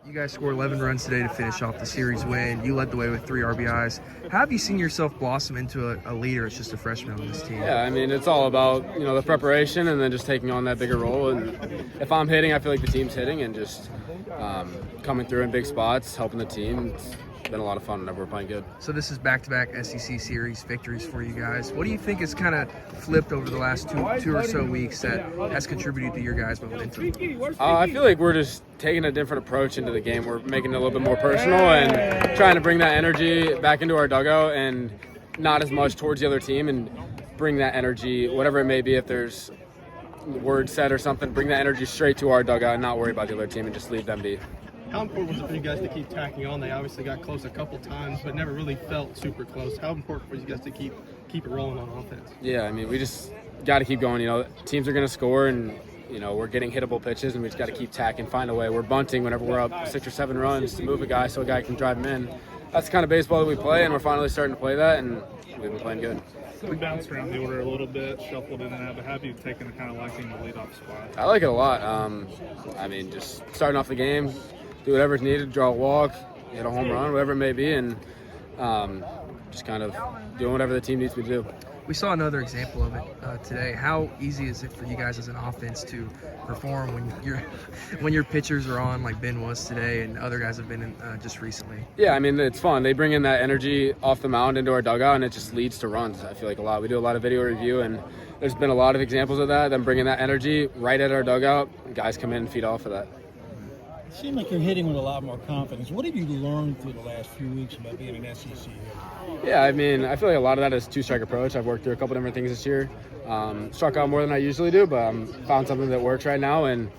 You guys scored 11 runs today to finish off the series win. You led the way with 3 RBIs. How have you seen yourself blossom into a leader as just a freshman on this team? Yeah, I mean, it's all about, the preparation and then just taking on that bigger role. And if I'm hitting, I feel like the team's hitting, and just coming through in big spots, helping the team. It's been a lot of fun whenever we're playing good. So this is back-to-back SEC series victories for you guys. What do you think has kind of flipped over the last two or so weeks that has contributed to your guys' momentum? I feel like we're just taking a different approach into the game. We're making it a little bit more personal and trying to bring that energy back into our dugout and not as much towards the other team, and bring that energy, whatever it may be, if there's words said or something, bring that energy straight to our dugout and not worry about the other team and just leave them be. How important was it for you guys to keep tacking on? They obviously got close a couple times, but never really felt super close. How important for you guys to keep it rolling on offense? Yeah, I mean, we just got to keep going. Teams are going to score, and we're getting hittable pitches, and we just got to keep tacking, find a way. We're bunting whenever we're up 6 or 7 runs to move a guy so a guy can drive him in. That's the kind of baseball that we play, and we're finally starting to play that, and we've been playing good. We bounced around the order a little bit, shuffled in and out, but have you taken kind of liking the leadoff spot? I like it a lot. I mean, just starting off the game, do whatever's needed, draw a walk, hit a home run, whatever it may be, and just kind of doing whatever the team needs me to do. We saw another example of it today. How easy is it for you guys as an offense to perform when your pitchers are on like Ben was today and other guys have been in, just recently? Yeah, I mean, it's fun. They bring in that energy off the mound into our dugout, and it just leads to runs. I feel like a lot. We do a lot of video review, and there's been a lot of examples of that. Them bringing that energy right at our dugout. Guys come in and feed off of that. It seems like you're hitting with a lot more confidence. What have you learned through the last few weeks about being an SEC hitter? Yeah, I mean, I feel like a lot of that is two-strike approach. I've worked through a couple different things this year. Struck out more than I usually do, but found something that works right now, and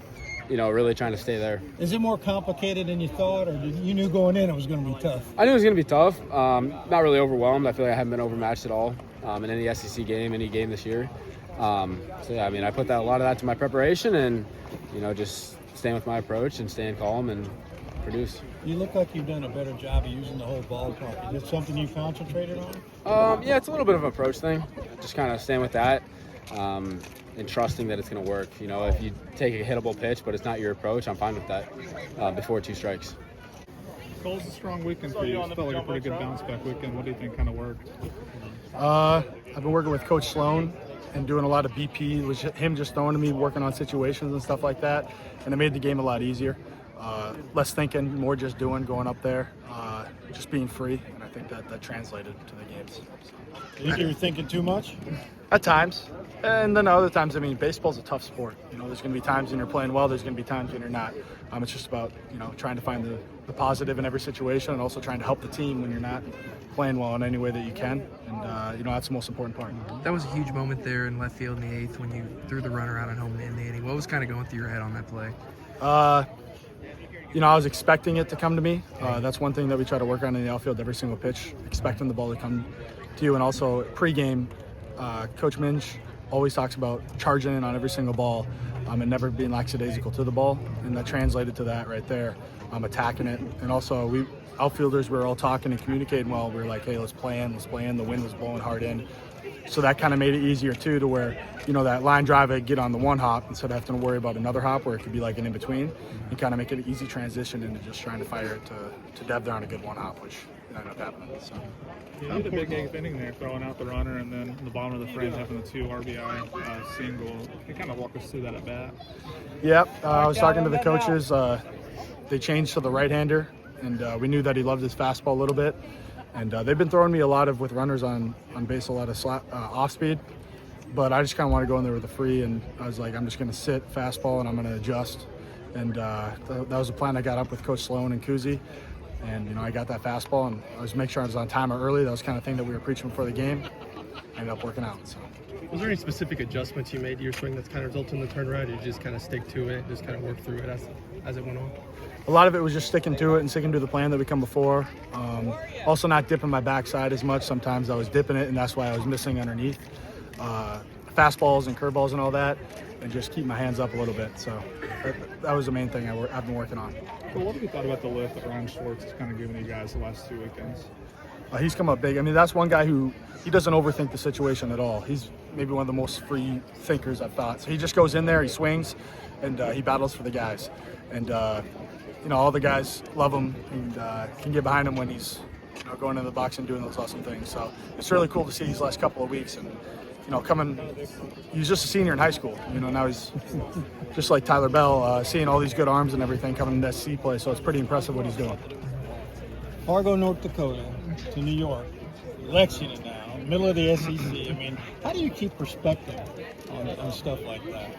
really trying to stay there. Is it more complicated than you thought, or you knew going in it was going to be tough? I knew it was going to be tough. Not really overwhelmed. I feel like I haven't been overmatched at all in any SEC game, any game this year. So yeah, I mean, I put a lot of that to my preparation, and just staying with my approach and staying calm and produce. You look like you've done a better job of using the whole ballpark. Is it something you concentrated on? Yeah, it's a little bit of an approach thing. Just kind of staying with that and trusting that it's going to work. If you take a hittable pitch but it's not your approach, I'm fine with that before 2 strikes. Cole's a strong weekend for you. It felt like a pretty good bounce-back weekend. What do you think kind of worked? I've been working with Coach Sloan and doing a lot of BP. It was him just throwing to me, working on situations and stuff like that, and it made the game a lot easier. Less thinking, more just doing, going up there, just being free, and I think that translated to the games. You think you were thinking too much? At times, and then other times, I mean, baseball's a tough sport. There's going to be times when you're playing well, there's going to be times when you're not. It's just about, trying to find the positive in every situation, and also trying to help the team when you're not playing well in any way that you can, and that's the most important part. That was a huge moment there in left field in the 8th when you threw the runner out at home in the inning. What was kind of going through your head on that play? I was expecting it to come to me. That's one thing that we try to work on in the outfield, every single pitch, expecting the ball to come to you. And also pregame, Coach Minge always talks about charging in on every single ball and never being lackadaisical to the ball. And that translated to that right there, attacking it. And also we outfielders were all talking and communicating well. We were like, hey, let's play in. The wind was blowing hard in. So that kind of made it easier too, to where, that line drive, I'd get on the one hop instead of having to worry about another hop where it could be like an in-between, and kind of make it an easy transition into just trying to fire it to Dev there on a good one hop, which ended up happening. So. You had a big 8th inning there, throwing out the runner, and then in the bottom of the frame having the 2 RBI single. Can you kind of walk us through that at bat? Yep, I was talking to the coaches. They changed to the right-hander, and we knew that he loved his fastball a little bit. And they've been throwing me a lot with runners on base, a lot of off speed. But I just kind of want to go in there with a free, and I was like, I'm just going to sit fastball and I'm going to adjust. And that was a plan I got up with Coach Sloan and Kuzi. And, I got that fastball, and I was making sure I was on timer early. That was kind of thing that we were preaching before the game. Ended up working out. So. Was there any specific adjustments you made to your swing that's kind of resulted in the turnaround, or did you just kind of stick to it, just kind of work through it as it went on? A lot of it was just sticking to it and sticking to the plan that we come before. Also not dipping my backside as much. Sometimes I was dipping it, and that's why I was missing underneath. Fastballs and curveballs and all that, and just keep my hands up a little bit. So that was the main thing I've been working on. Well, what have you thought about the lift that Ryan Schwartz has kind of given you guys the last 2 weekends? He's come up big. I mean, that's one guy who he doesn't overthink the situation at all. He's maybe one of the most free thinkers I've thought. So he just goes in there, he swings, and he battles for the guys. And all the guys love him and can get behind him when he's going in the box and doing those awesome things. So it's really cool to see these last couple of weeks. And he was just a senior in high school. Now he's just like Tyler Bell, seeing all these good arms and everything coming into SEC play. So it's pretty impressive what he's doing. Fargo, North Dakota to New York, Lexington now, middle of the SEC. I mean, how do you keep perspective on stuff like that?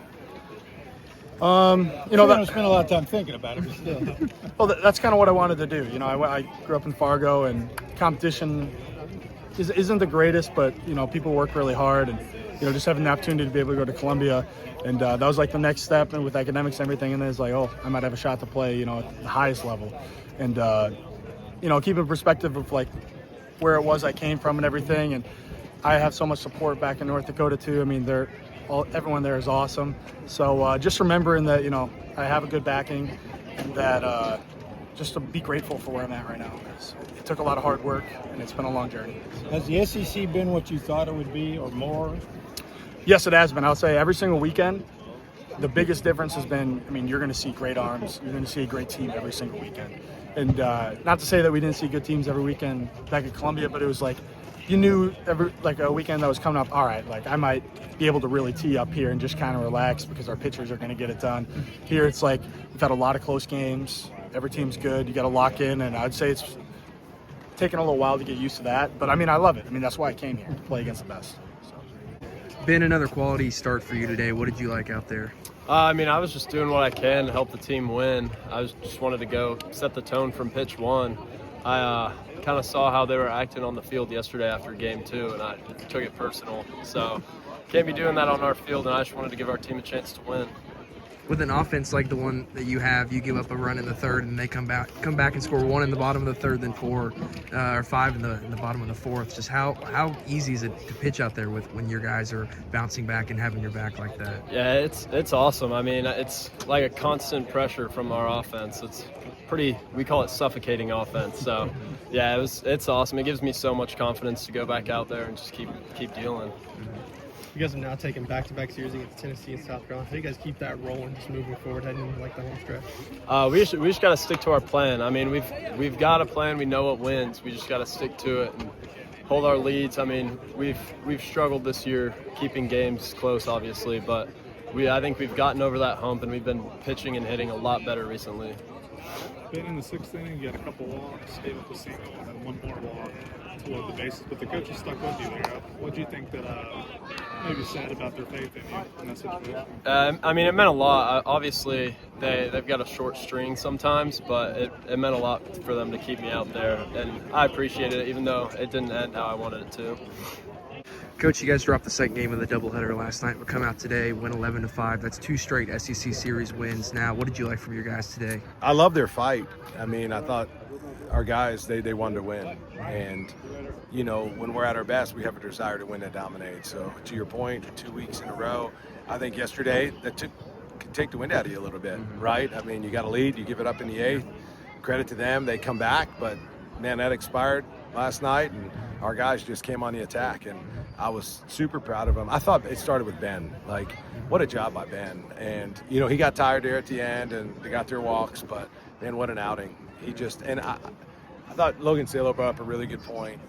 I don't spend a lot of time thinking about it, but still. Well, that's kind of what I wanted to do. I grew up in Fargo, and competition isn't the greatest, but people work really hard, and just having the opportunity to be able to go to Columbia, and that was like the next step, and with academics and everything, and then it's like, oh, I might have a shot to play, at the highest level, and keeping perspective of like where it was I came from and everything, and I have so much support back in North Dakota too. I mean, everyone there is awesome. So just remembering that I have a good backing, and that just to be grateful for where I'm at right now. It took a lot of hard work, and it's been a long journey. Has the SEC been what you thought it would be, or more? Yes, it has been. I'll say every single weekend, the biggest difference has been, you're going to see great arms. You're going to see a great team every single weekend. And not to say that we didn't see good teams every weekend back at Columbia, but it was like, you knew every a weekend that was coming up, all right, like I might be able to really tee up here and just kind of relax because our pitchers are going to get it done. Here it's like we've had a lot of close games. Every team's good. You got to lock in, and I'd say it's taken a little while to get used to that. But, I love it. That's why I came here, to play against the best. So. Ben, another quality start for you today. What did you like out there? I was just doing what I can to help the team win. Just wanted to go set the tone from pitch one. I kind of saw how they were acting on the field yesterday after game 2, and I took it personal. So can't be doing that on our field, and I just wanted to give our team a chance to win. With an offense like the one that you have, you give up a run in the third, and they come back and score 1 in the bottom of the third, then 4 or 5 in the bottom of the fourth. Just how easy is it to pitch out there when your guys are bouncing back and having your back like that? Yeah, it's awesome. It's like a constant pressure from our offense. It's we call it suffocating offense. So yeah, it's awesome. It gives me so much confidence to go back out there and just keep dealing. You guys have now taken back-to-back series against Tennessee and South Carolina. How do you guys keep that rolling, just moving forward, heading into the home stretch? We just got to stick to our plan. We've got a plan. We know what wins. We just got to stick to it and hold our leads. We've struggled this year keeping games close, obviously, but I think we've gotten over that hump, and we've been pitching and hitting a lot better recently. Ben, in the 6th inning, you had a couple walks, gave up a single, and then 1 more walk to load the bases, but the coaches stuck with you there. What do you think that maybe said about their faith in you in that situation? It meant a lot. Obviously, they've got a short string sometimes, but it meant a lot for them to keep me out there, and I appreciated it, even though it didn't end how I wanted it to. Coach, you guys dropped the second game of the doubleheader last night, but come out today, win 11-5. That's 2 straight SEC series wins now. What did you like from your guys today? I love their fight. I thought our guys, they wanted to win. And, when we're at our best, we have a desire to win and dominate. So, to your point, 2 weeks in a row, I think yesterday that could take the wind out of you a little bit, right? You got a lead, you give it up in the 8th. Credit to them, they come back, but, man, that expired last night, and our guys just came on the attack, and I was super proud of them. I thought it started with Ben. What a job by Ben. And, he got tired there at the end, and they got their walks, but, man, what an outing. I thought Logan Salo brought up a really good point.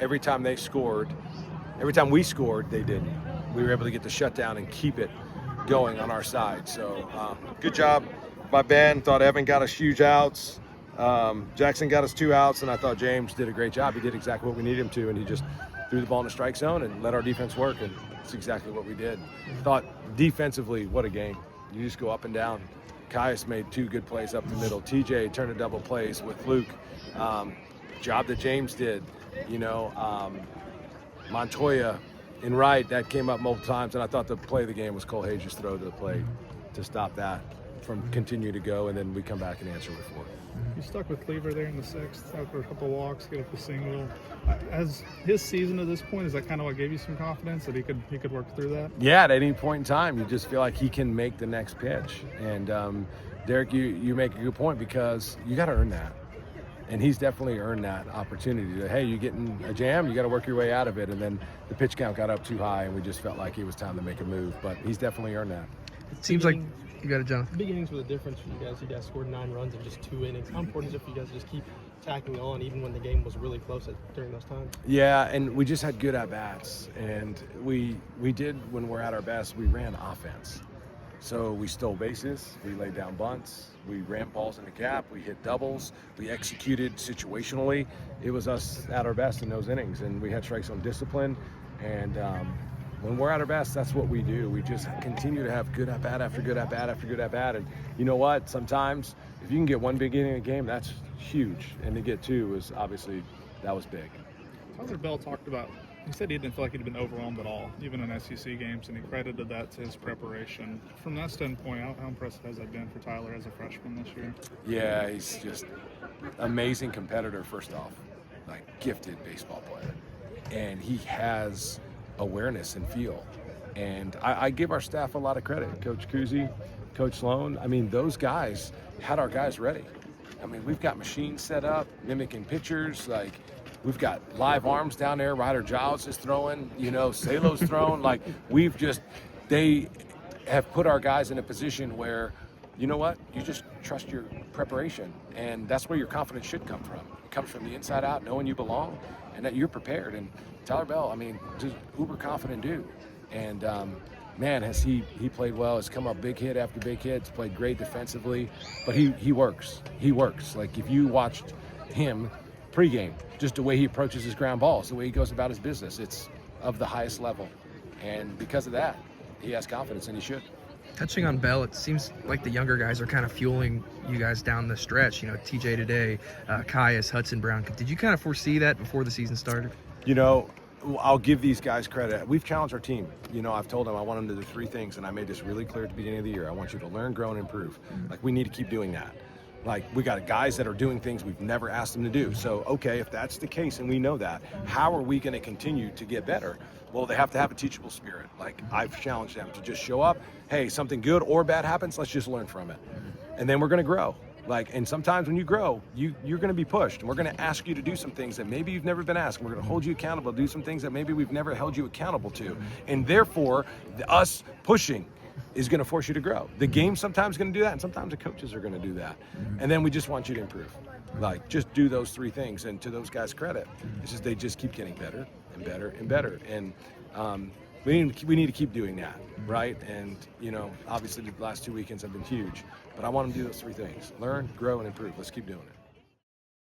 Every time we scored, they didn't. We were able to get the shutdown and keep it going on our side. So, good job by Ben. Thought Evan got us huge outs. Jackson got us 2 outs, and I thought James did a great job. He did exactly what we needed him to, and he just threw the ball in the strike zone and let our defense work, and that's exactly what we did. Thought defensively, what a game. You just go up and down. Caius made 2 good plays up the middle. TJ turned a double plays with Luke. Job that James did. Montoya in right, that came up multiple times, and I thought the play of the game was Cole Hage's throw to the plate to stop that from continue to go, and then we come back and answer with 4. You stuck with Cleaver there in the 6th after a couple walks, get up the single. As his season at this point, is that kind of what gave you some confidence that he could work through that? Yeah, at any point in time, you just feel like he can make the next pitch. And Derek, you make a good point because you got to earn that. And he's definitely earned that opportunity. Hey, you're getting a jam, you got to work your way out of it. And then the pitch count got up too high, and we just felt like it was time to make a move. But he's definitely earned that. It seems like You got it, Jonathan. Big innings were the difference for you guys. You guys scored 9 runs in just 2 innings. How important is it for you guys to just keep tacking on even when the game was really close during those times? Yeah, and we just had good at-bats. And we did, when we're at our best, we ran offense. So we stole bases, we laid down bunts, we ran balls in the gap, we hit doubles, we executed situationally. It was us at our best in those innings, and we had strikes on discipline. And when we're at our best, that's what we do. We just continue to have good at-bat after good at-bat after good at-bat. And you know what? Sometimes if you can get one big inning in a game, that's huge. And to get 2 was obviously, that was big. Tyler Bell talked about, he said he didn't feel like he'd been overwhelmed at all, even in SEC games, and he credited that to his preparation. From that standpoint, how impressive has that been for Tyler as a freshman this year? Yeah, he's just amazing competitor, first off, like gifted baseball player. And he has awareness and feel. And I give our staff a lot of credit. Coach Kuzi, Coach Sloan, I mean, those guys had our guys ready. I mean, we've got machines set up, mimicking pitchers, like we've got live arms down there. Ryder Giles is throwing, Salo's throwing. Like they have put our guys in a position where, you know what, you just trust your preparation. And that's where your confidence should come from. It comes from the inside out, knowing you belong and that you're prepared. And Tyler Bell, I mean, just uber confident dude. And man, has he played well. Has come up big hit after big hit. He's played great defensively. But he works. He works. Like if you watched him pregame, just the way he approaches his ground balls, the way he goes about his business, it's of the highest level. And because of that, he has confidence, and he should. Touching on Bell, it seems like the younger guys are kind of fueling you guys down the stretch. TJ today, Caius, Hudson Brown. Did you kind of foresee that before the season started? I'll give these guys credit. We've challenged our team. I've told them I want them to do 3 things, and I made this really clear at the beginning of the year. I want you to learn, grow, and improve. Like, we need to keep doing that. Like, we got guys that are doing things we've never asked them to do. So, okay, if that's the case and we know that, how are we going to continue to get better? Well, they have to have a teachable spirit. Like, I've challenged them to just show up. Hey, something good or bad happens, let's just learn from it. And then we're going to grow. And sometimes when you grow, you're going to be pushed. And we're going to ask you to do some things that maybe you've never been asked. We're going to hold you accountable to do some things that maybe we've never held you accountable to. And therefore, us pushing is going to force you to grow. The game's sometimes going to do that, and sometimes the coaches are going to do that. And then we just want you to improve. Just do those 3 things. And to those guys' credit, it's just they just keep getting better and better and better. And we need to keep doing that, right? And, obviously the last 2 weekends have been huge. But I want them to do those 3 things. Learn, grow, and improve. Let's keep doing it.